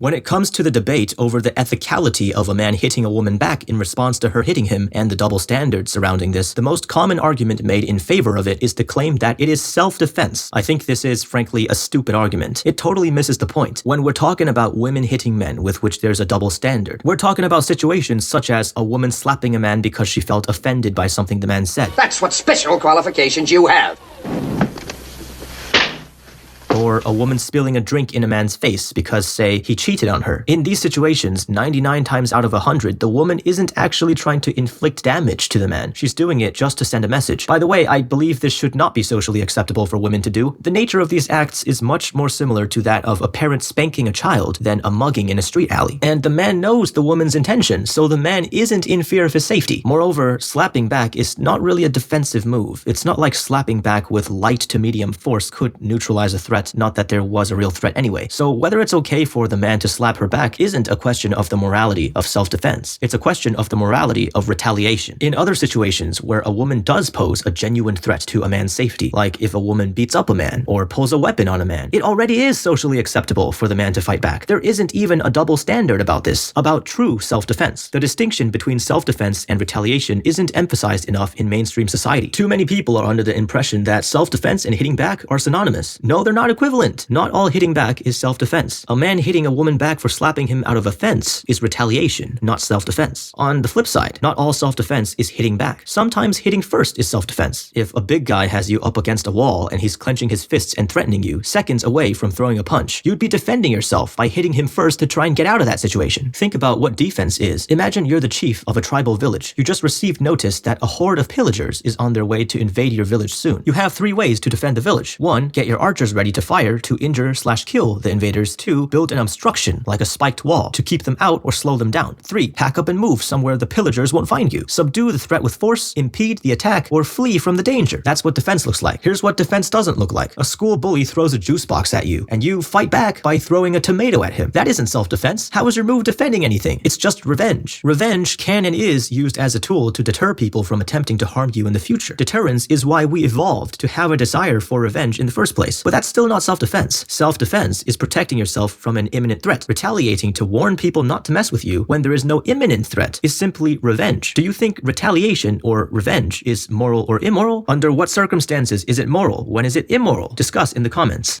When it comes to the debate over the ethicality of a man hitting a woman back in response to her hitting him and the double standards surrounding this, the most common argument made in favor of it is to claim that it is self-defense. I think this is, frankly, a stupid argument. It totally misses the point. When we're talking about women hitting men with which there's a double standard, we're talking about situations such as a woman slapping a man because she felt offended by something the man said. That's what special qualifications you have. Or a woman spilling a drink in a man's face because, say, he cheated on her. In these situations, 99 times out of 100, the woman isn't actually trying to inflict damage to the man. She's doing it just to send a message. By the way, I believe this should not be socially acceptable for women to do. The nature of these acts is much more similar to that of a parent spanking a child than a mugging in a street alley. And the man knows the woman's intention, so the man isn't in fear of his safety. Moreover, slapping back is not really a defensive move. It's not like slapping back with light to medium force could neutralize a threat. Not that there was a real threat anyway. So whether it's okay for the man to slap her back isn't a question of the morality of self-defense. It's a question of the morality of retaliation. In other situations where a woman does pose a genuine threat to a man's safety, like if a woman beats up a man or pulls a weapon on a man, it already is socially acceptable for the man to fight back. There isn't even a double standard about this, about true self-defense. The distinction between self-defense and retaliation isn't emphasized enough in mainstream society. Too many people are under the impression that self-defense and hitting back are synonymous. No, they're not equivalent. Not all hitting back is self-defense. A man hitting a woman back for slapping him out of offense is retaliation, not self-defense. On the flip side, not all self-defense is hitting back. Sometimes hitting first is self-defense. If a big guy has you up against a wall and he's clenching his fists and threatening you, seconds away from throwing a punch, you'd be defending yourself by hitting him first to try and get out of that situation. Think about what defense is. Imagine you're the chief of a tribal village. You just received notice that a horde of pillagers is on their way to invade your village soon. You have 3 ways to defend the village. 1, get your archers ready to fire to injure/kill the invaders. 2, build an obstruction like a spiked wall to keep them out or slow them down. 3, pack up and move somewhere the pillagers won't find you. Subdue the threat with force, impede the attack, or flee from the danger. That's what defense looks like. Here's what defense doesn't look like. A school bully throws a juice box at you, and you fight back by throwing a tomato at him. That isn't self-defense. How is your move defending anything? It's just revenge. Revenge can and is used as a tool to deter people from attempting to harm you in the future. Deterrence is why we evolved to have a desire for revenge in the first place. But that's still not self-defense. Self-defense is protecting yourself from an imminent threat. Retaliating to warn people not to mess with you when there is no imminent threat is simply revenge. Do you think retaliation or revenge is moral or immoral? Under what circumstances is it moral? When is it immoral? Discuss in the comments.